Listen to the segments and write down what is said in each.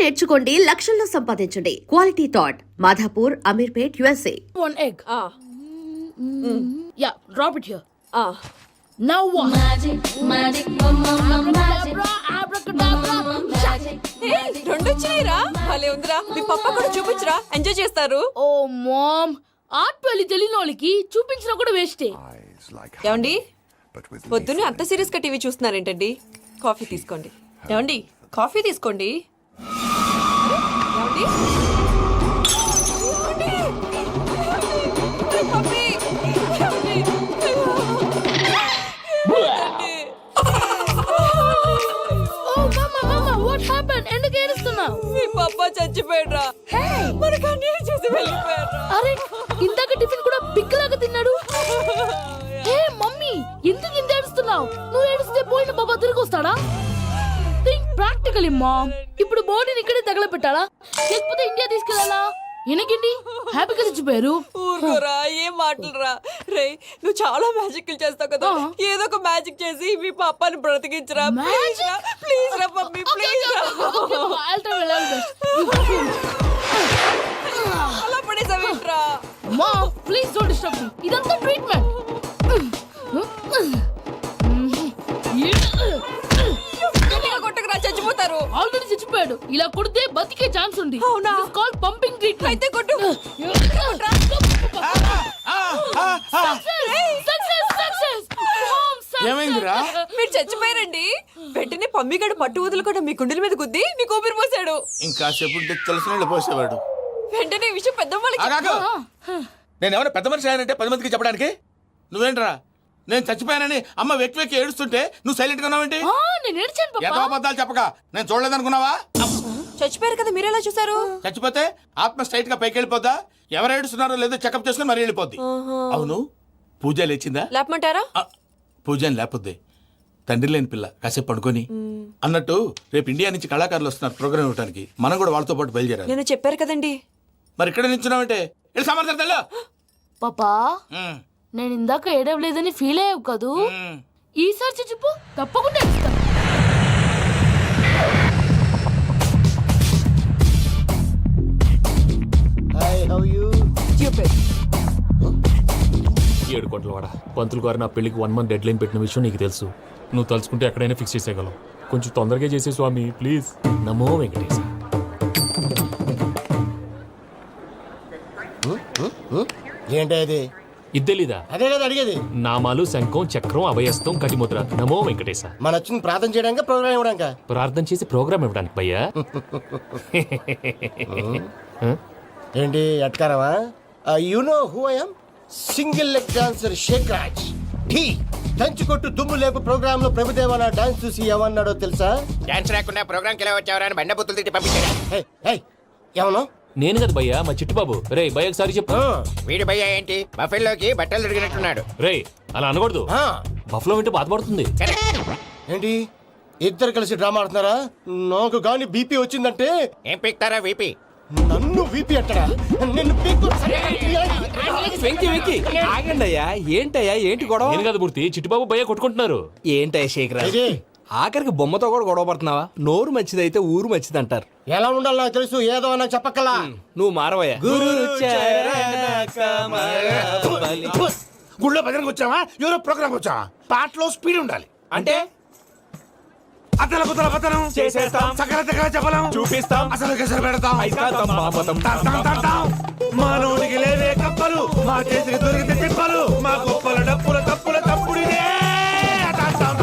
నేర్చుకోండి, లక్షల్లో సంపాదించండి. Quality thought Madhapur, Ameerpet, USA. One egg. Yeah, drop it here. Now what? Magic, Abracadabra. రెండు వచ్చినాయిరా భలే ఉందిరా మీ పప్ప కూడా చూపించరా ఎంజాయ్ చేస్తారు Oh, mom. ఆర్ట్ పెళ్లి తెలియని వాళ్ళకి చూపించినా కూడా వేస్టే. ఏమండి పొద్దున్నే అంత సీరియస్ గా టీవీ చూస్తున్నారేంటండి కాఫీ తీసుకోండి ఏమండి కాఫీ తీసుకోండి ఏమండి? ఏమండి? కాఫీ! ఏమండి? Oh, mama, what happened? ఎందుకు ఏడుస్తున్నావు? మీ పప్ప చచ్చిపోయాడ్రా మనకు అన్యాయం చేసి వెళ్ళిపోయాడ్రా అరే, ఇందాక టిఫిన్ కూడా బిగ్గలాగా తిన్నాడు. హే మమ్మీ, ఎందుకు ఇంత ఏడుస్తున్నావు? నువ్వు ఏడిస్తే పోయిన బాబా తిరిగి వస్తాడా? Think practically mom. ఇప్పుడు బాడీని ఇక్కడే తగలబెట్టాలా లేకపోతే ఇండియా తీసుకెళ్ళాలా? ఎనకండి హ్యాపీగా చచ్చిపోయారు. ఊరుకోరా ఏం మాటలురా రే నువ్వు చాలా మ్యాజిక్ చేస్తావు కదా ఏదో ఒక మ్యాజిక్ చేసి మీ పాపాని బ్రతికించరా ప్లీజ్ రా మమ్మీ ప్లీజ్ రా అలా పడేసావేంట్రా mom please don't disturb me. ఇదంతా ట్రీట్మెంట్. కొట్టకురా చచ్చిపోతారు ఆల్రెడీ చచ్చిపోయాడు. ఇలా కొడితే బతికే ఛాన్స్ ఉంది. అవునా? Call pumping treatment. అయితే కొట్టు ఏమైందిరా? మీరు చచ్చిపోయారండి వెంటనే పమ్మిగాడు పట్టు వదులుకుండా మీ గుండెల మీద గుద్ది మీకు ఊపిరి పోసాడు ఇంకా చెప్పుంటే తెలిసిన పోసేవాడు. వెంటనే ఈ విషయం పెద్దవాళ్ళకి ఆగాగు. నేను ఏమైనా పెద్ద మనిషి అయ్యానంటే 10 మందికి చెప్పడానికి? నువ్వేంట్రా నేను చచ్చిపోయానని అమ్మ వెక్కి వెక్కి ఏడుస్తుంటే నువ్వు సైలెంట్ గా ఉన్నావేంటి? నేను ఏడ్చాను పాపా. ఎంతో అబద్ధాలు చెప్పక నేను చూడలేదనుకున్నావా? చచ్చిపోయారు కదా మీరెలా చూసారు చచ్చిపోతే ఆత్మ స్ట్రైట్ గా పైకి వెళ్ళిపోద్దా? ఎవరు ఏడుస్తున్నారో లేదో చెకప్ చేసుకుని మరీ వెళ్ళిపోద్ది. అవును పూజ లేచిందా? లేపమంటారా పూజ అని లేకపోద్ది. తండ్రి లేని పిల్ల కాసేపు పడుకొని అన్నట్టు రేపు ఇండియా నుంచి కళాకారులు వస్తున్నారు ప్రోగ్రామ్ ఇవ్వడానికి. మనం కూడా వాళ్ళతో పాటు బయలుదేరాలి. నేను చెప్పారు కదండి మరి ఇక్కడ నిల్చున్నావంటే సమర్థతల్లో పాపా నేను ఇందాక ఏడవలేదని ఫీల్ అయ్యావు కదూ. ఈసారి చచ్చిపో తప్పకుండా ఏడుస్తా. ఏడు కోట్ల వాడ పంతులు గారు నా పెళ్లికి 1 month డెడ్ లైన్ పెట్టిన విషయం నీకు తెలుసు. నువ్వు తలుచుకుంటే ఎక్కడైనా ఫిక్స్ చేసేయగలవు. కొంచెం తొందరగా చేసే స్వామి ప్లీజ్. నమో వెంకటేశ. ఏంటది? ఇద్దెలీదా? అదే కదా అడిగేది. నామాలు శంఖం చక్రం అభయస్తం కటిముద్ర. నమో వెంకటేశ. మన వచ్చింది ప్రార్థన చేయడానికి ప్రోగ్రామ్ ఇవ్వడానికి. ప్రార్థన చేసి ప్రోగ్రామ్ ఇవ్వడానికి భయ్యా. ఏంటి ఎట్కారమా? You know who I am? Single leg dancer Shaik Raj. టీ దంచుకొట్టు దుమ్ము లేపు ప్రోగ్రామ్ లో ప్రభుదేవ నా డాన్స్ చూసి ఏమన్నాడో తెలుసా? డాన్స్ రాకుండా ప్రోగ్రామ్ కి ఎలా వచ్చావరా అని బండ బుద్ధులు తిట్టి పంపించాడు. ఏమన్నా? నేను కదా భయ్యా మా చిట్టుబాబు. రే భయ్య ఒకసారి చెప్పు. వీడి భయ్య ఏంటి బఫెల్లోకి బట్టలు తిరిగినట్టున్నాడు. రే అలా అనకూడదు. బఫ్లో వింటే బాధపడుతుంది. ఏంటి ఇద్దరు కలిసి డ్రామా ఆడుతున్నారా? నాకు గాని బీపీ వచ్చిందంటే ఏం పీక్తారా వీపీ? నన్ను వీపీ అంటారా? నిన్ను వెంకి వెంకి ఆగండి అయ్యా. ఏంటయ్యా ఏంటి గొడవ? నేను కదా మూర్తి చిట్టుబాబు భయ్య కొట్టుకుంటున్నారు. ఏంటయ్యా శేఖరా ఆఖరికి బొమ్మతో కూడా గొడవ పడుతున్నావా? నోరు మంచిదైతే ఊరు మంచిది అంటారు. ఎలా ఉండాలి నాకు తెలుసు, ఏదో నాకు చెప్పక్కలా. నువ్వు మారవయ్యా. గుళ్ళో భజనకు వచ్చావా ఎవరో ప్రోగ్రామ్ వచ్చావా? పాటలో స్పీడ్ ఉండాలి. అంటే అతల కుతల పతనం చేసేస్తాం, సకల దగ్గర చెప్పలేం, చూపిస్తాం, అసలు గసలు పెడతాం, ఐస్తాం, పాపతం. మానవుడికి లేవే కప్పలు, మా చేతికి దొరికితే తిప్పలు, మా గొప్పల డప్పుల తప్పుల తప్పుడిదే.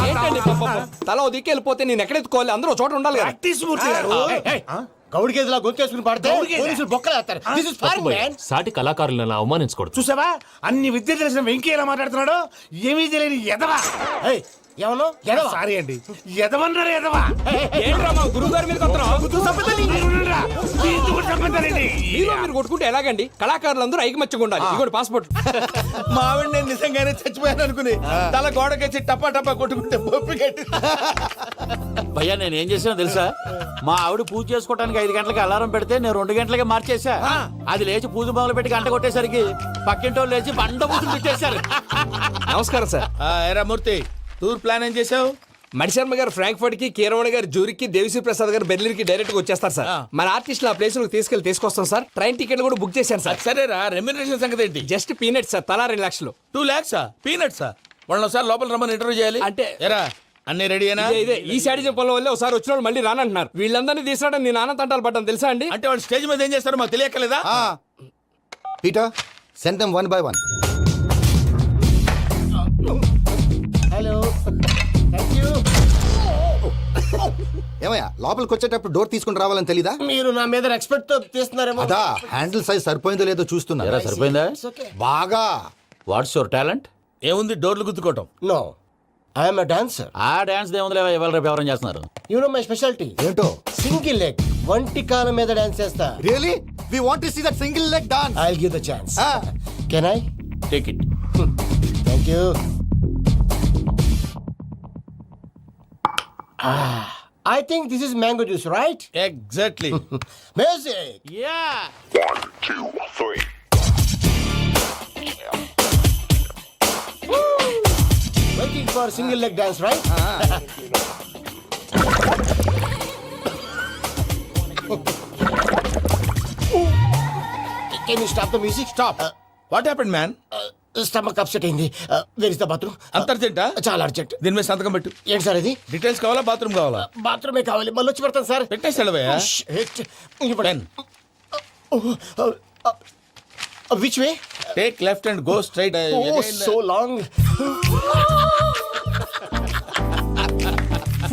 ఏంటండి పాపం? తల ఓ దిక్కు వెళ్ళిపోతే నేను ఎక్కడెత్తుకోవాలి? అందరూ చోట ఉండాలి కదా. గౌడికి ఎదులా గొంతేసుకుని పాడితే పోలీసులు బొక్కలు వేస్తారు. This is foreign, man. సాటి కళాకారులను అవమానించకూడదు. చూసావా అన్ని విద్య తెలిసిన వెంకీ ఎలా మాట్లాడుతున్నాడు? ఏమీ తెలియని ఎదవా. ఏమన్నా ఎదవా? సారీ అండి ఎదవన్నారు ఎదవా. ఏంట్రా మా గురువు గారి మీద మీరు కొట్టుకుంటే ఎలాగండి? కళాకారులందరూ ఐకమత్యంగా ఉండాలి. ఇగోటి పాస్పోర్ట్. మావిడ నేను నిజంగానే చచ్చిపోయాను అనుకుని తల గోడకొచ్చి టపా టపా కొట్టుకుంటే బొప్పి కట్టి. భయ్యా నేను ఏం చేసానో తెలుసా? మా ఆవిడ పూజ చేసుకోవడానికి 5 గంటలకి అలారం పెడితే నేను 2 గంటలకి మార్చేసా. అది లేచి పూజ మొదలు పెట్టి గంట కొట్టేసరికి పక్కింటి వాళ్ళు లేచి బండ పూజలు పెట్టేశారు. నమస్కారం సార్. మూర్తి టూర్ ప్లాన్ ఏం చేసావు? మణిశర్మ గారు ఫ్రాంక్ఫర్ట్ కి, కీరవాణి గారు జూరికి, దేవిశ్రీ ప్రసాద్ గారు బెర్లిన్ కి డైరెక్ట్ గా వచ్చేస్తారు సార్. మన ఆర్టిస్ట్ ఆ ప్లేస్ తీసుకొస్తాం సార్. ట్రైన్ టికెట్ కూడా బుక్ చేశాను సార్. సరేరా, రెమ్యూనరేషన్ సంగతి ఏంటి? జస్ట్ పీనట్ సార్, తలా 2 లక్షలు. 2 lakhs పీనట్సా? వాళ్ళని ఒకసారి లోపల రమ్మని ఇంటర్వ్యూ చేయాలి. అంటే- ఎరా అన్ని రెడీ అయినా? ఇదే ఈ శాడిజం పొలం వల్లే ఒకసారి వచ్చిన వాళ్ళు మళ్ళీ రానంటున్నారు. వీళ్ళందరినీ తీసుకురావడం నేను నాన్న తంటాలు పడ్డాను తెలుసా అండి. అంటే వాళ్ళు స్టేజ్ మీద ఏం చేస్తారో మాకు తెలియక్కలేదా? Peter send them 1 by 1. Hello, thank you. ఏమయ్యా లోపలికి వచ్చేటప్పుడు డోర్ తీసుకుని రావాలని తెలీదా? మీరు నా మీద ఎక్స్పెక్ట్ తో తీస్తున్నారేమో. అదా హ్యాండిల్ సైజ్ సరిపోయిందో లేదో చూస్తున్నా. ఎరా సరిపోయిందా? బాగా. What's your talent? ఏముంది, డోర్లు గుద్దుకోవటం. No, I'm a dancer. ఆ డాన్స్ దేవుందిలే, ఇవాళ రేపు ఎవరైనా చేస్తున్నారు. You know my speciality. ఏంటో? సింగిల్ లెగ్, వంటి కాలం మీద డాన్స్ చేస్తా. Really we want to see that single leg dance. I will give the chance. Can I? Take it. Thank you. I think this is mango juice, right? Exactly. Music. Yeah. Waiting for single leg dance, right? Can you stop the music? Stop. What happened man? Stomach upset అయింది. Where is the bathroom? అంత అర్జెంటా? చాలా urgent. దీని మీద సంతకం పెట్టు. ఏంటి sir ఇది? డీటెయిల్స్ కావాలా, బాత్రూమ్ కావాలా? బాత్రూమే కావాలి, మళ్ళీ వచ్చి పెడతాను సార్. పెట్టేసి వెళ్ళవయ్యా. Pen. Which way? Take left and go straight. Oh so long.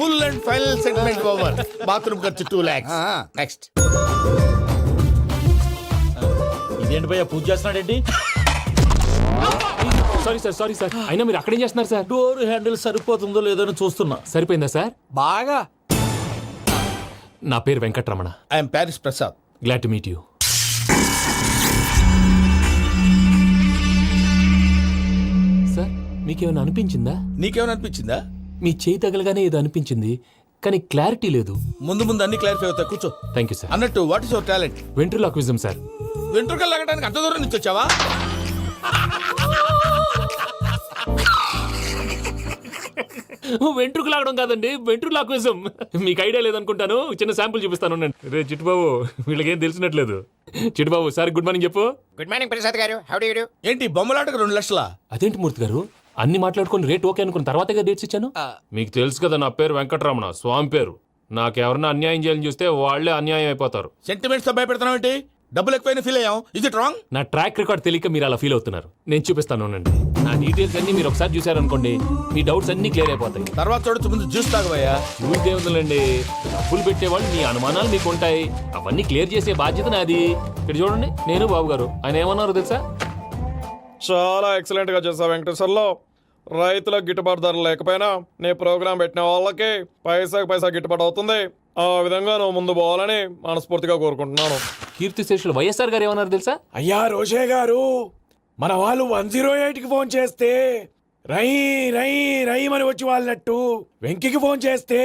Full and final segment over. Bathroom ఖర్చు 2 lakhs. నెక్స్ట్. ఇదేంటి భయ్యా, పూజ చేస్తున్నాడేంటి? Sorry sir. అయినా మీరు అక్కడేం చేస్తున్నారు సార్? డోర్ హ్యాండిల్ సరిపోతుందో లేదో అని చూస్తున్నా. సరిపోయిందా సార్? బాగా. నా పేరు Venkatramana. I'm Paris Prasad. Glad to meet you. Sir, మీకేమైనా అనిపించిందా? నీకేమైనా అనిపించిందా? మీ చేయి తగలగానే ఏదో అనిపించింది, కానీ క్లారిటీ లేదు. ముందు ముందు అన్ని క్లారిఫై అవుతాయి, కూర్చో. Thank you sir. అన్నట్టు what is your talent? Ventriloquism sir. వెంట్రుకలు లాగడానికి అంత దూరం నుంచి వచ్చావా? వెంట్రుకు లాగడం కాదండి, వెంట్రులాక్విజం. మీకు ఐడియా లేదనుకుంటాను, చిన్న శాంపుల్ చూపిస్తాను. రే చిట్టుబాబు, వీళ్ళకేం తెలిసినట్లేదు. చిట్టుబాబు సార్ గుడ్ మార్నింగ్ చెప్పు. Good morning Prasad garu, how do you do? ఏంటి బొమ్మలాటకు 2 లక్షలా? అదేంటి మూర్తి గారు, అన్ని మాట్లాడుకుని రేట్ ఓకే అనుకున్న తర్వాతగా డేట్స్ ఇచ్చాను. మీకు తెలుసు కదా నా పేరు వెంకటరమణ, స్వామి పేరు. నాకెవరన్నా అన్యాయం చేయాలని చూస్తే వాళ్లే అన్యాయం అయిపోతారు. సెంటిమెంట్స్ తో భయపెడుతున్నావు ఏంటి? డబ్బులు ఎక్కువైనా ఫీల్ అయ్యాం. ఇది రాంగ్. నా ట్రాక్ రికార్డ్ తెలియక మీరు అలా ఫీల్ అవుతున్నారు. నేను చూపిస్తాను ఉండండి. నా డీటెయిల్స్ అన్ని మీరు ఒకసారి చూసారనుకోండి, మీ డౌట్స్ అన్ని క్లియర్ అయిపోతాయి. తర్వాత చూడొచ్చు, ముందు జ్యూస్ తాగబోయా. చూస్తే ఉందండి, డబ్బులు పెట్టేవాళ్ళు మీ అనుమానాలు మీకు ఉంటాయి, అవన్నీ క్లియర్ చేసే బాధ్యత నాది. ఇక్కడ చూడండి, నేను బాబు గారు. ఆయన ఏమన్నారో తెలుసా? చాలా ఎక్సలెంట్ గా చేసావు వెంకటేశ్వర్లో. రైతులకు గిట్టుబాటు ధరలు లేకపోయినా నీ ప్రోగ్రాం పెట్టిన వాళ్ళకి పైసాకి పైసా గిట్టుబాటు అవుతుంది. ఆ విధంగా నువ్వు ముందు పోవాలని మనస్ఫూర్తిగా కోరుకుంటున్నాను. కీర్తి శేషులు వైఎస్ఆర్ గారు ఏమన్నారు తెలుసా? అయ్యా రోషే గారు, మన వాళ్ళు 108కి ఫోన్ చేస్తే రై రై రైమని వచ్చి వాళ్ళనట్టు, వెంకికి ఫోన్ చేస్తే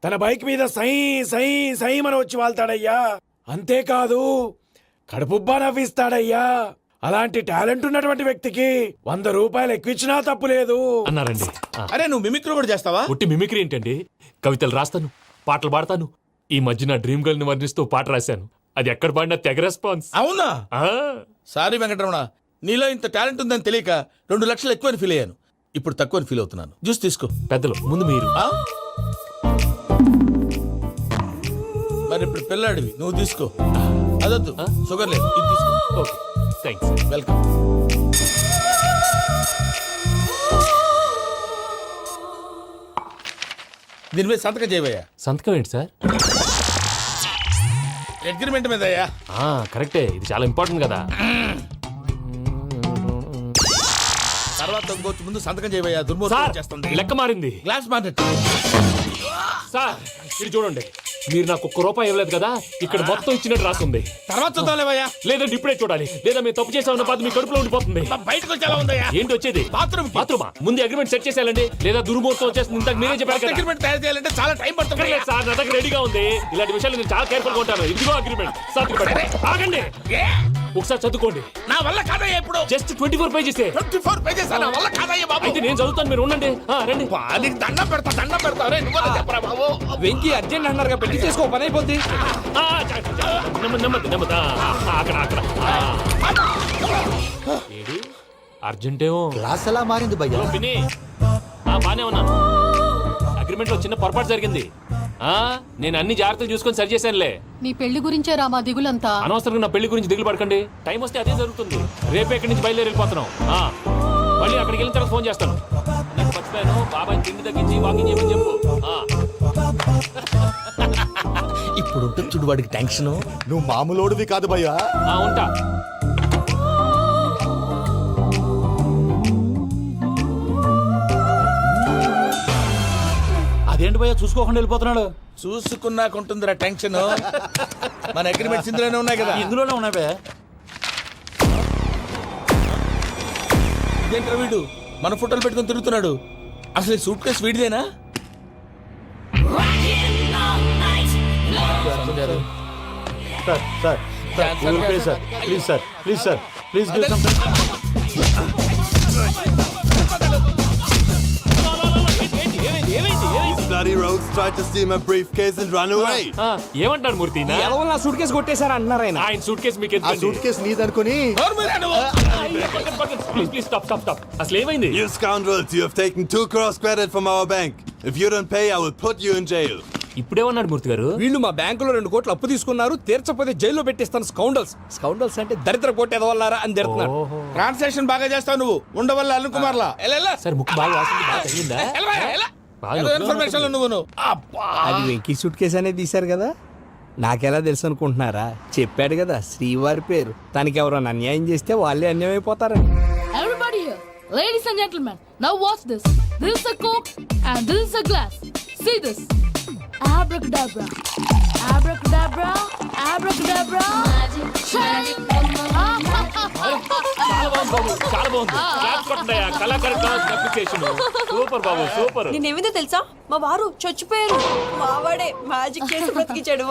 తన బైక్ మీద సై సై సైమని వచ్చి వాళ్తాడయ్యా. అంతేకాదు కడుపుబ్బా నవ్విస్తాడయ్యా. అలాంటి టాలెంట్ ఉన్నటువంటి వ్యక్తికి 100 రూపాయలు ఎక్కువ ఇచ్చినా తప్పు లేదు అన్నారండి. అరే నువ్వు మిమిక్రీ కూడా చేస్తావా? పుట్టి మిమిక్రీ ఏంటండి? కవితలు రాస్తాను, పాటలు పాడతాను. ఈ మధ్య నా డ్రీమ్ గర్ల్ ని వర్ణిస్తూ పాట రాశాను. అది ఎక్కడ పాడినా తెగ రెస్పాన్స్. అవునా? ఆ, సారీ వెంకటరమణ, నీలో ఇంత టాలెంట్ ఉందని తెలియక 2 లక్షలు ఎక్కువని ఫీల్ అయ్యాను. ఇప్పుడు తక్కువని ఫీల్ అవుతున్నాను. జ్యూస్ తీసుకో. పెద్దలు ముందు మీరు. ఆ? మరి ఇప్పుడు పిల్లాడివి, నువ్వు తీసుకో. అదొద్దు, షుగర్ లేదు, ఇది తీసుకో. Okay, thanks. వెల్కమ్. దీని మీద సంతకం చేయవయ్యా. సంతకం ఏంటి సార్? అగ్రిమెంట్ మీద అయ్యా. కరెక్టే, ఇది చాలా ఇంపార్టెంట్ కదా. తర్వాత ఇంకొచ్చి ముందు సంతకం చేయవయ్యా. సార్, దుర్మోహం చేస్తుంది. లెక్క మారింది. Glass market. సార్ ఇది చూడండి, మీరు నాకు 1 రూపాయి ఇవ్వలేదు కదా, ఇక్కడ మొత్తం ఇచ్చినట్టు రాస్తుంది. తర్వాత చూద్దాంలేవయ్యా. లేదంటే ఇప్పుడే చూడాలి, లేదా మీరు తప్పు చేసామన్న బాధ మీ కడుపులో ఉండిపోతుంది. బయటకు వచ్చేలా ఉందయ్యా. ఏంటి వచ్చేది? బాత్రూమా? ముందు అగ్రిమెంట్ సెట్ చేసేయాలండి, లేదా దుర్మూర్తం వచ్చేస్తుంది. ఇంతకు మీరే చెప్పారు కదా. అగ్రిమెంట్ తయారు చేయాలంటే చాలా టైం పడుతుంది. అక్కర్లేదు సార్, నా దగ్గర రెడీగా ఉంది. ఇలాంటి విషయాలు నేను చాలా కేర్ఫుల్ గా ఉంటాను. ఇదిగో అగ్రిమెంట్. సంతకం పెట్టండి. ఆగండి. ఒకసారి చదువుకోండి. నా వల్ల కాదయ్యా ఇప్పుడు. Just 24 pages. 24 pages నా వల్ల కాదయ్యా బాబు. అయితే నేను చదువుతాను, మీరు ఉండండి. రండి. నీకు దండం పెడతా రే నువ్వు చెప్పరా బాబు. వెంకీ అర్జెంట్ అన్నారుగా, పెళ్లి చేసుకో, పని అయిపోద్ది. నెమ్మది నెమ్మది. అక్కడ ఏడి అర్జెంటేమో. క్లాస్ ఎలా మారింది భయ్యా? పిన్ని బానే ఉన్నాను. అగ్రిమెంట్ లో చిన్న పొరపాటు జరిగింది. నేను అన్ని జాగ్రత్తలు చూసుకొని సరి చేశానులే. నీ పెళ్లి గురించే రా మా దిగులంతా. అనవసరంగా నా పెళ్లి గురించి దిగులు పడకండి. టైం వస్తే అదే జరుగుతుంది. రేపే ఇక్కడి నుంచి బయలుదేరి వెళ్ళిపోతున్నాం. మళ్ళీ అక్కడికి వెళ్ళిన తర్వాత ఫోన్ చేస్తాను. నేను మర్చిపోయాను, బాబాయ్ తిండి తగ్గించి వాకింగ్ చేయమని చెప్పు. ఇప్పుడు ఉంటుంది చూడు వాడికి టెన్షన్. నువ్వు మామూలోడివి కాదు భయ్యా. ఉంటా. అదేంటి భయ్యా చూసుకోకుండా వెళ్ళిపోతున్నాడు? చూసుకున్నాకుంటుందిరా టెన్షన్. మన అగ్రిమెంట్స్ ఇందులోనే ఉన్నాయి కదా. ఇందులోనే ఉన్నాయి భయ్యా. ఇదేంట్రా వీడు మన ఫోటోలు పెట్టుకొని తిరుగుతున్నాడు. అసలు సూట్ కేసు వీడిదేనా? Please Bloody rogues tried to steal my briefcase and run away. ఏమంటారు మూర్తి? ఎలా నా సూట్ కేసు కొట్టేశారా అన్నారు ఆయన. ఆయన సూట్ కేసు మీకు ఆ సూట్ కేసు నీదనుకుని ప్లీజ్ స్టాప్. అసలు ఏమైంది? You scoundrels, you have taken 2 crores credit from our bank. If you don't pay, I will put you in jail. ఇప్పుడేమన్నాడు మూర్తి గారు? వీళ్ళు మా బ్యాంకులో 2 కోట్లు అప్పు తీసుకున్నారు, తీర్చపోతే జైల్లో పెట్టిస్తాను. స్కౌండల్స్ అంటే దరిద్ర కోట ఎదవల్లారా అని తిడుతున్నారు. ట్రాన్సాక్షన్ బాగా చేస్తావు నువ్వు. ఉండవల్ల అరుణ్ కుమార్ లా సార్ ముక్కు బాగా వాసింది, బాగా తగిలిందా? ఇన్ఫర్మేషన్ నువ్వు. అది వెంకీ సూట్ కేసు అనేది తీశారు కదా, నాకెలా తెలుసు అనుకుంటున్నారా? చెప్పాడు కదా శ్రీవారి పేరు. తనకి ఎవరైనా అన్యాయం చేస్తే వాళ్ళే అన్యాయం అయిపోతారని. Everybody here, ladies and gentlemen, now watch this. This is a Coke and this is a glass. See this. Abracadabra. Abracadabra. Abracadabra. Magic. చాలా బాగుంది. క్లాప్స్ కొట్టండియా. కళాకారు క్లాస్ అప్లికేషన్. సూపర్ బాబు, సూపర్. నేనేమిందో తెలుసా, మా వారు చచ్చిపోయారు, మావాడే మ్యాజిక్ చేసి బ్రతికించాడు.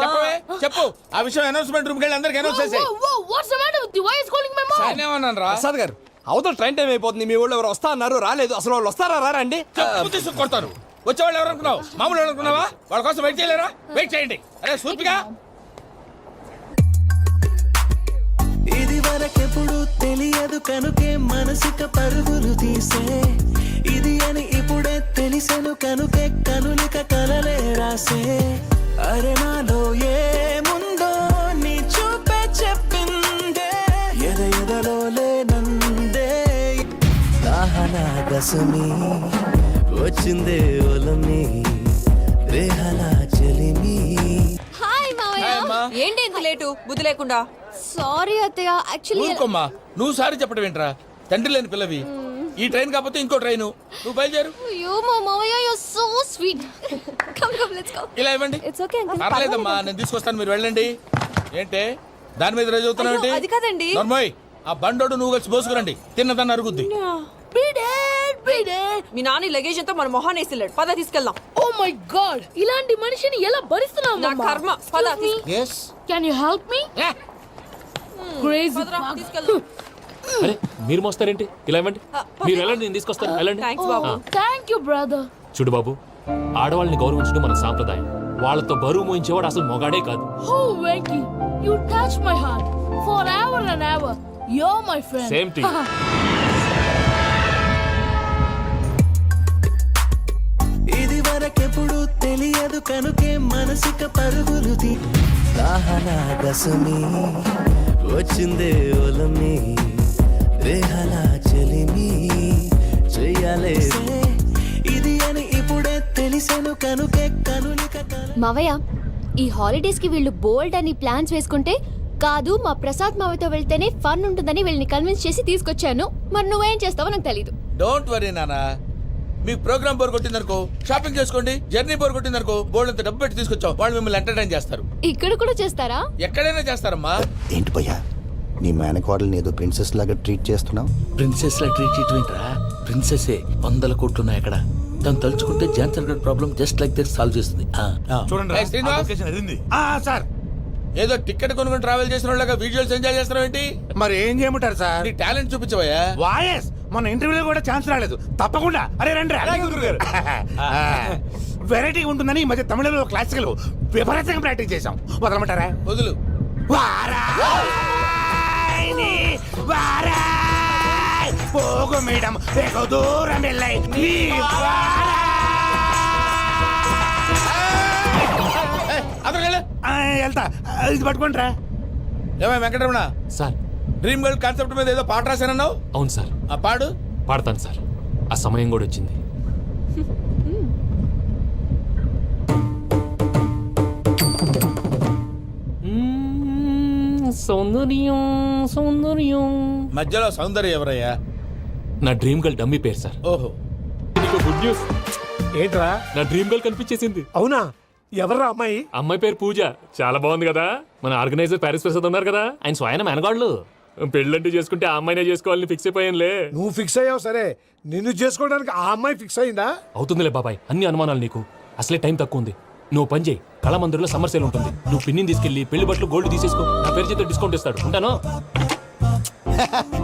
చెప్పు ఆ విషయం. అనౌన్స్మెంట్ రూమ్ కెళ్ళి అందరికి అనౌన్స్ చేసేయ్. Whoa, what's the matter with you? Why is calling my mom? నేనేమన్నాను రా? ప్రసాద్ గారు, అవతల ట్రైన్ టైం అయిపోతుంది. మీ వాళ్ళు ఎవరు వస్తా అన్నారు, రాలేదు. అసలు వాళ్ళు వస్తారా రారా అండి? చెప్పు తీసుకు కొడతారు. వచ్చేవాళ్ళు ఎవరు అనుకున్నావు? మామూలు ఎవరు అనుకున్నావా? వాళ్ళ కోసం వెయిట్ చేయలేరా? వెయిట్ చేయండి. అరే సూపిగా. ఇది వరకెప్పుడు తెలియదు కనుకే మనసుక పరుగులు తీసే, ఇది అని ఇప్పుడే తెలిసెను కనుకే కనులిక కలలే రాసే. అరే నాలో ఏముందో నీ చూపే చెప్పిందే, ఎదలో లేనందే. దాహనా దశమి వచ్చిందే ఒలమి, రేహలా చెలిమి. హాయ్ మావయ్య. ఏంటి ఇంత లేటు? బుద్ధి లేకుండా. Sorry అత్తయ్య, actually ఊరుకోమ్మా. నువ్వు సారి చెప్పడం ఏంట్రా? తండ్రి లేని పిల్లవి. ఈ ట్రైన్ కాకపోతే ఇంకో ట్రైన్. నువ్వు బయలుదేరు. అయ్యో మా మావయ్య, you're so sweet. Come, let's go. ఇలా ఇవ్వండి. It's okay uncle. పర్లేదమ్మా, నేను తీసుకొస్తాను, మీరు వెళ్ళండి. ఏంటే దాని మీద రోజు చదువుతున్నావు? అయ్యో, అది కాదండి. నర్మోయ్, ఆ బండోడు నువ్వు కలిసి పోసుకురండి. తిన్నదాన్ని అరుగుద్ది. మీ నాని లగేజ్ అంతా మన మొహాన్ వేసిల్లాడు. పద తీసుకెళ్దాం. Oh my god, ఇలాంటి మనిషిని ఎలా భరిస్తున్నావు? నా కర్మ. పద yes Can you help me? Crazy. తీసుకెళ్దాం. అరే మీరు మోస్తారేంటి? ఇలా ఇవ్వండి. మీరు వెళ్ళండి, నేను తీసుకొస్తాను. వెళ్ళండి. Thanks Babu. Thank you brother. చూడు బాబు, ఆడవాళ్ళని గౌరవించడం మన సాంప్రదాయం. వాళ్ళతో బరువు మోయించేవాడు అసలు మొగాడే కాదు. Oh Venky, you touch my heart forever and ever. You're my friend. Same to you. ఇది వరకెప్పుడు తెలియదు కనుకే మనసుక పరుగులు తీ. దాహనా దశమి వచ్చిందే ఒలమి, రేహలా చెలిమి చెయ్యాలే. ఇది అని ఇప్పుడే తెలిసెను కనుకే కనులిక. మావయ్య, ఈ హాలిడేస్ కి వీళ్ళు బోల్డ్ అని ప్లాన్స్ వేసుకుంటే, కాదు మా ప్రసాద్ మావయ్యతో వెళ్తేనే ఫన్ ఉంటుందని వీళ్ళని కన్విన్స్ చేసి తీసుకొచ్చాను. మరి నువ్వేం చేస్తావో నాకు తెలీదు. డోంట్ వరీ నానా. మీ ప్రోగ్రామ్ బోర్ కొట్టిందనుకో షాపింగ్ చేసుకోండి. జర్నీ బోర్ కొట్టిందనుకో బోర్డు అంత డబ్బు పెట్టి తీసుకొచ్చాం. వాళ్ళు మిమ్మల్ని ఎంటర్టైన్ చేస్తారు. ఇక్కడ కూడా చేస్తారా? ఎక్కడైనా చేస్తారమ్మా. ఏంటి భయ్యా, నీ మేనకోడల్ని ఏదో ప్రిన్సెస్ లాగా ట్రీట్ చేస్తున్నావు? ప్రిన్సెస్ లా ట్రీట్ చేయటమేంట్రా? ప్రిన్సెసే 100 కోట్లు ఉన్నాయి అక్కడ. తను తలుచుకుంటే జాన్సన్ గడ్ problem just like that solve చేస్తుంది. చూడండి శ్రీనివాస్. సార్ ఏదో టికెట్ కొనుక్కొని ట్రావెల్ చేసిన వాళ్ళగా విజువల్స్ ఎంజాయ్ చేస్తున్నావు ఏంటి? మరి ఏం చేయమంటారు సార్? నీ టాలెంట్ చూపించవయ్యా. వాయస్ మన ఇంటర్వ్యూలో కూడా ఛాన్స్ రాలేదు. తప్పకుండా అరే రండి వెరైటీ ఉంటుందని ఈ మధ్య తమిళంలో క్లాసికల్ విపరీతంగా ప్రాక్టీస్ చేసాం. వదలమంటారా? వదులు. వారాయని వారాయ్ పోగు మేడం వెగు దూరం వెళ్ళై నీ వెళ్తా. ఇది పట్టుకుంటారా? ఏమై Venkataramana, sir dream girl concept మీద ఏదో పాట రాశానన్నావు. అవును సార్. ఆ పాడు. పాడతాను సార్. ఆ సమయం కూడా వచ్చింది. సౌందర్యం సౌందర్యం. మధ్యలో సౌందర్య ఎవరయ్యా? నా డ్రీమ్ గర్ల్ డమ్మీ పేరు సార్. ఓహో. నీకు గుడ్ న్యూస్. ఏంట్రా? నా డ్రీమ్ గర్ల్ కనిపించేసింది. అవునా? ఎవర్రా అమ్మాయి? అమ్మాయి పేరు పూజ. చాలా బాగుంది కదా. మన ఆర్గనైజర్ ప్యారిస్ ప్రసాద్ ఉన్నారు కదా, ఆయన స్వయం మెనగాళ్ళు. పెళ్ళంటూ చేసుకుంటే ఆ అమ్మాయినే చేసుకోవాలని ఫిక్స్ అయిపోయానులే. నువ్వు ఫిక్స్ అయ్యావు సరే, నిన్ను చేసుకోవడానికి ఆ అమ్మాయి ఫిక్స్ అయిందా? అవుతుందిలే బాబాయ్, అన్ని అనుమానాలు నీకు. అసలే టైం తక్కువ ఉంది. నువ్వు పని చేయి, కళామందిర్లో సమ్మర్ సేల్ ఉంటుంది. నువ్వు పిన్నిని తీసుకెళ్లి పెళ్లి బట్టలు గోల్డ్ తీసేసుకో. నా పేరు చేత డిస్కౌంట్ ఇస్తాడు. ఉంటాను.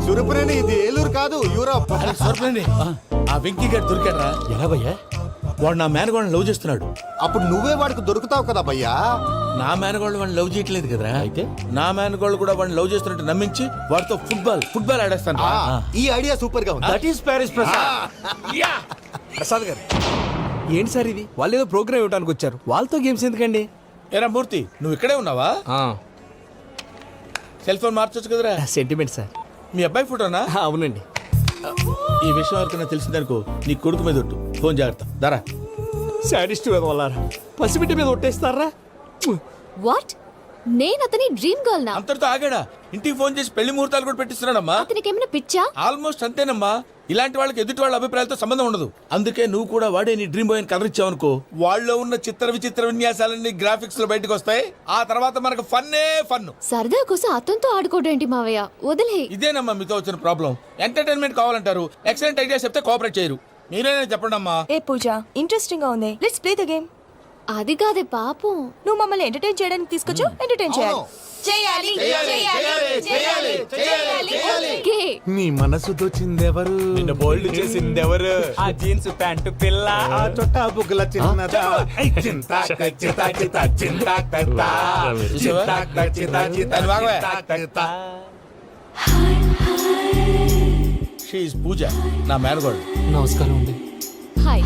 సురపురేని ఇది ఏలూరు కాదు, యూరోప్. సూరపురేని, ఆ వెంకీ గారు దొరికాడరా? ఎలా భయ్యా? వాడు నా మేనగోళ్ళని లవ్ చేస్తున్నాడు. అప్పుడు నువ్వే వాడికి దొరుకుతావు కదా భయ్యా. నా మేనగోళ్ళు వాడిని లవ్ చేయట్లేదు కదరా. అయితే నా మేనగోళ్ళు కూడా వాడిని లవ్ చేస్తున్నట్టు నమ్మించి వాడితో ఫుట్బాల్ ఆడేస్తాను. ఈ ఐడియా సూపర్ గా ఉంది. That is Paris Prasad. Prasad గారు ఏంటి సార్ ఇది? వాళ్ళు ఏదో ప్రోగ్రామ్ ఇవ్వడానికి వచ్చారు, వాళ్ళతో గేమ్స్ ఎందుకండి? ఏరా మూర్తి, నువ్వు ఇక్కడే ఉన్నావా? సెల్ ఫోన్ మార్చొచ్చు కదరా. Sentiment sir. మీ అబ్బాయి ఫోటోనా? అవునండి. ఈ విషయం ఎవరికైనా తెలిసిందనుకో, నీ కొడుకు మీద ఒట్టు. ఫోన్ జాగ్రత్త. దారా. సాడిస్ట్ మీద వాళ్ళారా, పసిబిడ్డ మీద ఒట్టేస్తారా? వాట్? నేను అతని డ్రీమ్ గర్ల్ నా? అంతటితో ఆగాడా? ఇంటికి ఫోన్ చేసి పెళ్లి ముహూర్తాలు కూడా పెట్టిస్తున్నాడమ్మా. అతనికి ఏమైనా పిచ్చా? ఆల్మోస్ట్ అంతేనమ్మా. ఇలాంటి వాళ్ళకి ఎదుటి వాళ్ళ అభిప్రాయాలతో సంబంధం ఉండదు. అందుకే నువ్వు కూడా వాడే నీ డ్రీమ్ బాయ్ కవర్ ఇచ్చావనుకో, వాళ్ళలో ఉన్న చిత్ర విచిత్ర విన్యాసాలన్నీ గ్రాఫిక్స్ లో బయటకు వస్తాయి. ఆ తర్వాత మనకు ఫన్నే ఫన్. సరదా కోసం అతనితో ఆడుకోవడేంటి మావయ్య? వదిలే. ఇదేనమ్మా మీతో వచ్చిన ప్రాబ్లం. ఎంటర్టైన్మెంట్ కావాలంటారు, ఎక్సలెంట్ ఐడియా చెప్తే కోఆపరేట్ చేయరు. మీరేనా చెప్పండి అమ్మా. ఏ పూజ, ఇంట్రెస్టింగ్ గా ఉంది. Let's play the game. అది కాదే పాపం. నువ్వు మమ్మల్ని ఎంటర్టైన్ చేయడానికి తీసుకొచ్చు, ఎంటర్టైన్ చేయాలి. ఓకే. నీ మనసు దోచిందెవరు? నిన్ను బోల్డ్ చేసిందెవరు? ఆ జీన్స్ ప్యాంటు పిల్ల, ఆ చొట్టా బుగ్గల చిన్నదా. షీ ఈజ్ పూజ, నా మేనగోడు. నమస్కారం అండి. హాయ్.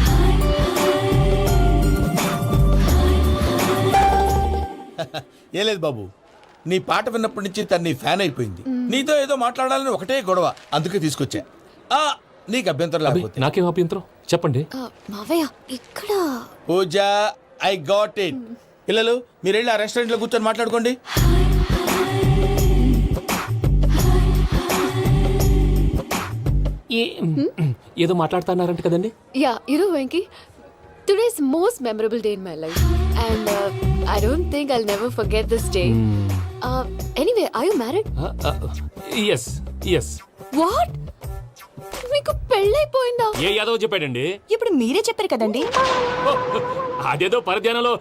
ఏ లేదు బాబు, నీ పాట విన్నప్పటి నుంచి తను నీ ఫ్యాన్ అయిపోయింది. నీతో ఏదో మాట్లాడాలని ఒకటే గొడవ, అందుకే తీసుకొచ్చా. నీకు అభ్యంతరం అబ్బే, లేకపోతే. నాకేం అభ్యంతరం చెప్పండి. మావయ్య ఇక్కడ. పూజ, ఐ గాట్ ఇట్. పిల్లలు మీరు వెళ్ళి ఆ రెస్టారెంట్ లో కూర్చొని మాట్లాడుకోండి. ఏదో మాట్లాడుతున్నారంట కదండి. Yeah, Venky, today's most memorable day in my life, and I don't think I'll never forget this day. Anyway, are you married? Yes yes. What? మీకు పెళ్ళైపోయిందా? ఏ యాదవ్ చెప్పాడండి? ఇప్పుడు మీరే చెప్పారు కదండి. అదేదో పరధ్యానంలో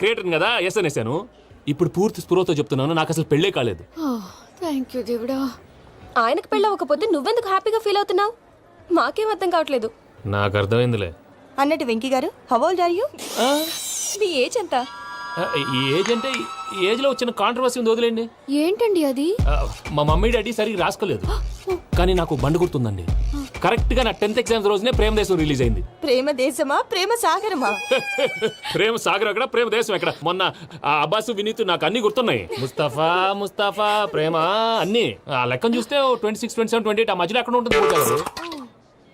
క్రియేటర్ కదా ఎస్ అనేసాను. ఇప్పుడు పూర్తి స్పృహతో చెప్తున్నాను, నాకు అసలు పెళ్ళే కాలేదు. థ్యాంక్ యూ దేవుడా. ఆయనకు పెళ్ళవకపోతే నువ్వెందుకు హ్యాపీగా ఫీల్ అవుతున్నావు? మాకేం అర్థం కావట్లేదు. నాకు అర్థమైందిలే. అన్నట్టు Venky garu, how old are you? మీ ఏజ్ ఎంత? ఈ ఏజ్ అంటే ఏజ్ లో వచ్చిన కాంట్రవర్సీ ఉంది, వదిలేండి. ఏంటండి అది? మా మమ్మీ డాడీ సరిగ్గా రాసుకోలేదు, కానీ నాకు బండి గుర్తుందండి. కరెక్ట్ గా నా 10th ఎగ్జామ్స్ రోజునే ప్రేమ దేశం రిలీజ్ అయింది. ప్రేమ దేశమా, ప్రేమ సాగరమా? ప్రేమ సాగర్ ఎక్కడ, ప్రేమ దేశం ఎక్కడ? మొన్న అబ్బాసు వినీత్ నాకు అన్ని గుర్తున్నాయి. ముస్తఫా ప్రేమ అన్ని. ఆ లెక్కను చూస్తే 26, 27, 28 ఆ మధ్యలో ఎక్కడ ఉంటుంది.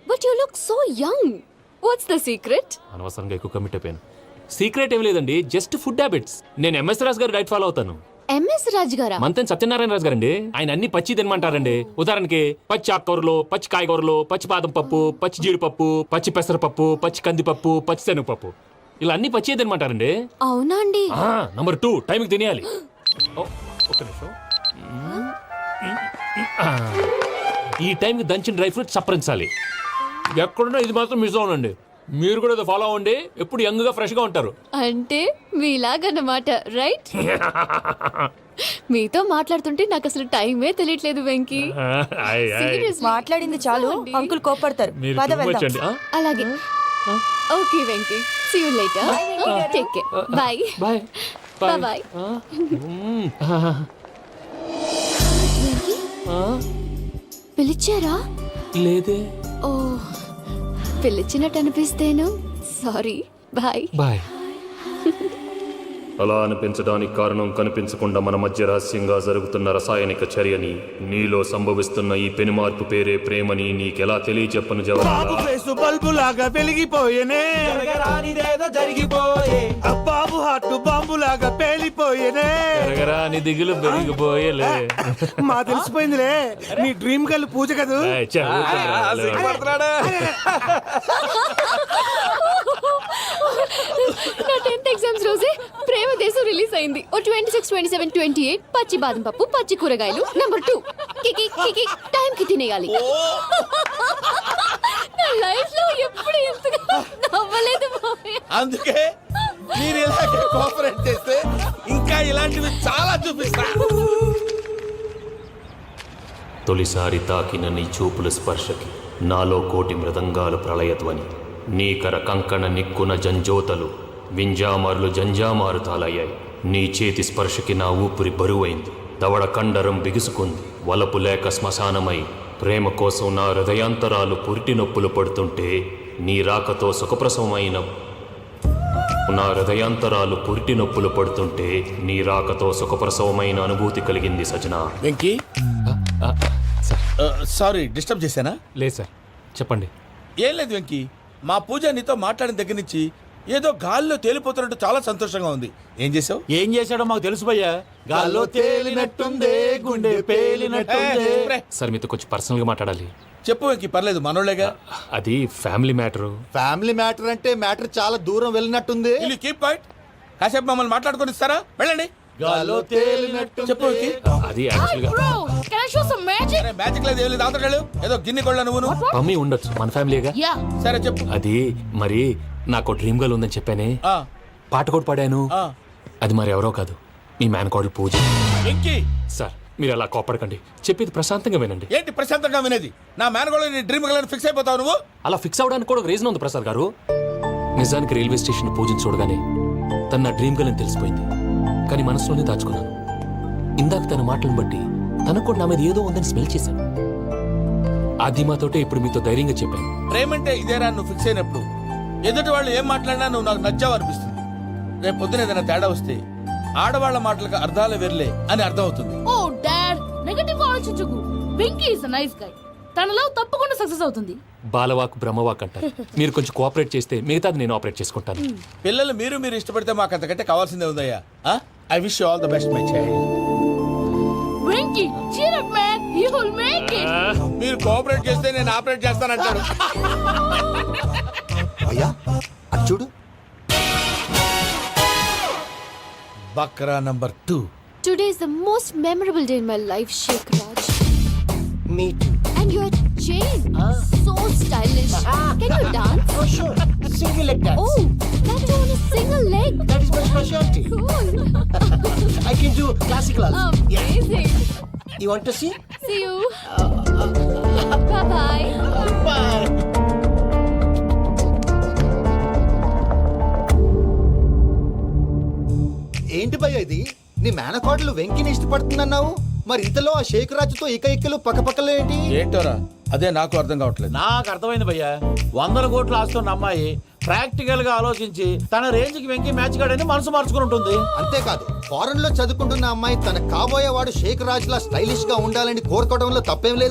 But you look so young. What's the secret? అనవసరంగా ఎక్కువ కమిట్ అయిపోయాను. సీక్రెట్ ఏం లేదండి, జస్ట్ ఫుడ్ హ్యాబిట్స్. నేను ఎంఎస్ రాజు గారు డైట్ ఫాలో అవుతాను. ఎంఎస్ రాజు గారా? మంతెన్ సత్యనారాయణ రాజు గారండి. ఆయన అన్ని పచ్చి తినమంటారండి. ఉదాహరణకి పచ్చి ఆకుకూరలు, పచ్చి కాయగూరలు, పచ్చి బాదం పప్పు, పచ్చి జీడిపప్పు, పచ్చి పెసరపప్పు, పచ్చి కందిపప్పు, పచ్చి శనగపప్పు, ఇలా అన్ని పచ్చి తినమంటారండి. అవునా అండి? నంబర్ 2, టైంకి తినేయాలి. ఒక్క నిమిషం. ఈ టైంకి దంచిన డ్రై ఫ్రూట్స్ సప్పరించాలి. ఎక్కడున్నా ఇది మాత్రం మిస్ అవునండి. మీరు కూడా ఫాలో అవ్వండి, ఎప్పుడు యంగ్ గా ఫ్రెష్ గా ఉంటారు. అంటే మీలాగన్నమాట, రైట్? మీతో మాట్లాడుతుంటే నాకు అసలు టైమే తెలియట్లేదు వెంకీ. Seriously. మాట్లాడింది చాలు, అంకుల్ కోపడతారు. మీరు పద too much వెళ్దాం. అండి. ఆ? అలాగే okay Venky, see you later. Take care. Bye bye bye bye. పిలిచారా? లేదే. ఓ, పిలిచినట్టు అనిపిస్తేను సారీ. Bye bye. అలా అనిపించడానికి కారణం కనిపించకుండా మన మధ్య రహస్యంగా జరుగుతున్న రసాయనిక చర్యని, నీలో సంభవిస్తున్న ఈ పెనుమార్పు పేరే ప్రేమని నీకెలా తెలియచెప్పను జవహర్. బల్బు లాగా వెలిగిపోయేనే, జరిగిపోయే బాబు హార్ట్ బాంబు లాగా పేలిపోయేనే. ఎరగరా నీ దిగులు పెరిగిపోయేలే. మా తెలిసిపోయిందిలే, నీ డ్రీమ్ గర్ల్ పూజ కదా. ఏయ్, చా, ఊరుకోరా. నా 10th ఎగ్జామ్స్ రోజే ప్రేమ దేశం రిలీజ్ అయింది. ఓ 26, 27, 28 పచ్చి బాదం పప్పు, పచ్చి కూరగాయలు. నంబర్ 2 కికి కికి టైం కి తినేయాలి. నా లైఫ్ లో ఎప్పుడు ఎంతగా నవ్వలేదు మామయ్య. అందుకే మీరు ఇలాగే కోఆపరేట్ చేస్తే ఇంకా ఇలాంటివి చాలా చూపిస్తా. తొలిసారి తాకిన నీ చూపుల స్పర్శకి నాలో కోటి మృదంగాలు ప్రళయధ్వని. నీకర కంకణ నిక్కున జంజోతలు వింజామారులు జంజామారు తాలయ్యాయి. నీ చేతి స్పర్శకి నా ఊపిరి బరువైంది. దవడ కండరం బిగుసుకుంది. వలపు లేక శ్మశానమై ప్రేమ కోసం నా హృదయాంతరాలు పురిటి నొప్పులు పడుతుంటే, నీ రాకతో సుఖప్రసవమైన నా హృదయాంతరాలు పురిటి నొప్పులు పడుతుంటే నీ రాకతో సుఖప్రసవమైన అనుభూతి కలిగింది సజనా. వెంకీ, సారీ డిస్టర్బ్ చేశానా? లేదు సార్, చెప్పండి. ఏం లేదు వెంకీ, మా పూజ నీతో మాట్లాడిన దగ్గర నుంచి ఏదో గాల్లో తేలిపోతున్నట్టు చాలా సంతోషంగా ఉంది. ఏం చేసావు? ఏం చేశాడో మాకు తెలుసు భయ్యా. గాల్లో తేలినట్టుందే, గుండె పేలినట్టుందే. సార్ మీతో కొంచెం పర్సనల్గా మాట్లాడాలి. చెప్పు వెంకీ, పర్లేదు మనోళ్ళేగా. అది ఫ్యామిలీ మ్యాటరు. ఫ్యామిలీ మ్యాటర్ అంటే మ్యాటర్ చాలా దూరం వెళ్ళినట్టుంది. Will you keep point? కాసేపు మమ్మల్ని మాట్లాడుకొని ఇస్తారా? వెళ్ళండి. గాల్లో తేలినట్టు చెప్పు వెంకీ. అది యాక్చువల్గా Bro, can I show some magic? సరే, మ్యాజిక్ లేదు, ఏం లేదు, అవతల వెళ్ళు. ఏదో గిన్నె కొళ్ళ నువ్వును. మమ్మీ ఉండొచ్చు, మన ఫ్యామిలీగా. Yeah. సరే చెప్పు. అది మరి నాకు డ్రీమ్ గర్ల్ ఉందని చెప్పానే, ఆ, పాట కూడా పాడాను. ఆ. అది మరి ఎవరో కాదు, మీ మేనకోడలు పూజ. వెంకీ, సార్ మీరు అలా కోపడకండి, చెప్పేది ప్రశాంతంగా వినండి. ఏంటి ప్రశాంతంగా వినేది? నా మేనగోళ్ళు నీ డ్రీమ్ గర్ల్ ఫిక్స్ అయిపోతావు నువ్వు. అలా ఫిక్స్ అవడానికి కూడా ఒక రీజన్ ఉంది ప్రసాద్ గారు. నిజానికి రైల్వే స్టేషన్ పూజను చూడగానే తన నా డ్రీమ్ గర్ల్ అని తెలిసిపోయింది. కానీ మనసులోనే దాచుకున్నాను. ఇందాక తన మాటలను బట్టి తనకు కూడా నా మీద ఏదో ఉందని స్మెల్ చేశాను. ఆ ధీమాతోటే ఇప్పుడు మీతో ధైర్యంగా చెప్పాను. ప్రేమంటే ఇదేరా నువ్వు ఫిక్స్ అయినప్పుడు ఎదుటి వాళ్ళు ఏం మాట్లాడినా నువ్వు నాకు నచ్చావు అనిపిస్తుంది. రేపు పొద్దున ఏదైనా తేడా వస్తే ఆడవాళ్ల మాటలకు అర్థాలు వెర్లే అని అర్థం అవుతుంది. ఓ డాడ్, నెగటివ్ ఆలోచించకు. Venky is nice guy. తన లవ్ తప్పకుండా సక్సెస్ అవుతుంది. బాలవాక్ బ్రహ్మవాక్ అంటారు. మీరు కొంచెం కోఆపరేట్ చేస్తే మిగతాది నేను ఆపరేట్ చేసుకుంటాను. పిల్లలు మీరు ఇష్టపడితే మాకు అంతకంటే కావాల్సిందే ఉందయ్యా. I wish you all the best my child. Venky, cheer up man, you will make it. మీరు కోఆపరేట్ చేస్తే నేను ఆపరేట్ చేస్తానంటాడు. అయ్యా అది చూడు. Bakra number 2. Today is the most memorable day in my life, Sheikh Raj. Me too. And your chain, so stylish. Can you dance? Oh, sure. Single leg dance. Oh, that too on a single leg. That is my specialty. Cool. I can do classical also. Amazing. You want to see? See you. Bye-bye. Bye. ఏంటి భయ్య ఇది? నీ మేనకోడలు వెంకిని ఇష్టపడుతుందన్నావు, మరి ఇంతలో ఆ షేక్ రాజుతో ఇకలు పక్కపక్కలు ఏంటి? ఏంటోరా, అదే నాకు అర్థం కావట్లేదు. నాకు అర్థమైంది భయ్యా. 100 కోట్లు ఆస్తున్న అమ్మాయి ప్రాక్టికల్ గా ఆలోచించి తన రేంజ్ కి వెంకీ మ్యాచ్ కాడని మనసు మార్చుకుని ఉంటుంది. అంతేకాదు, ఫారెన్ లో చదువుకుంటున్న అమ్మాయి తన కాబోయేవాడు షేక్ రాజులా స్టైలిష్ గా ఉండాలని కోరుకోవడంలో తప్పేం లేదు.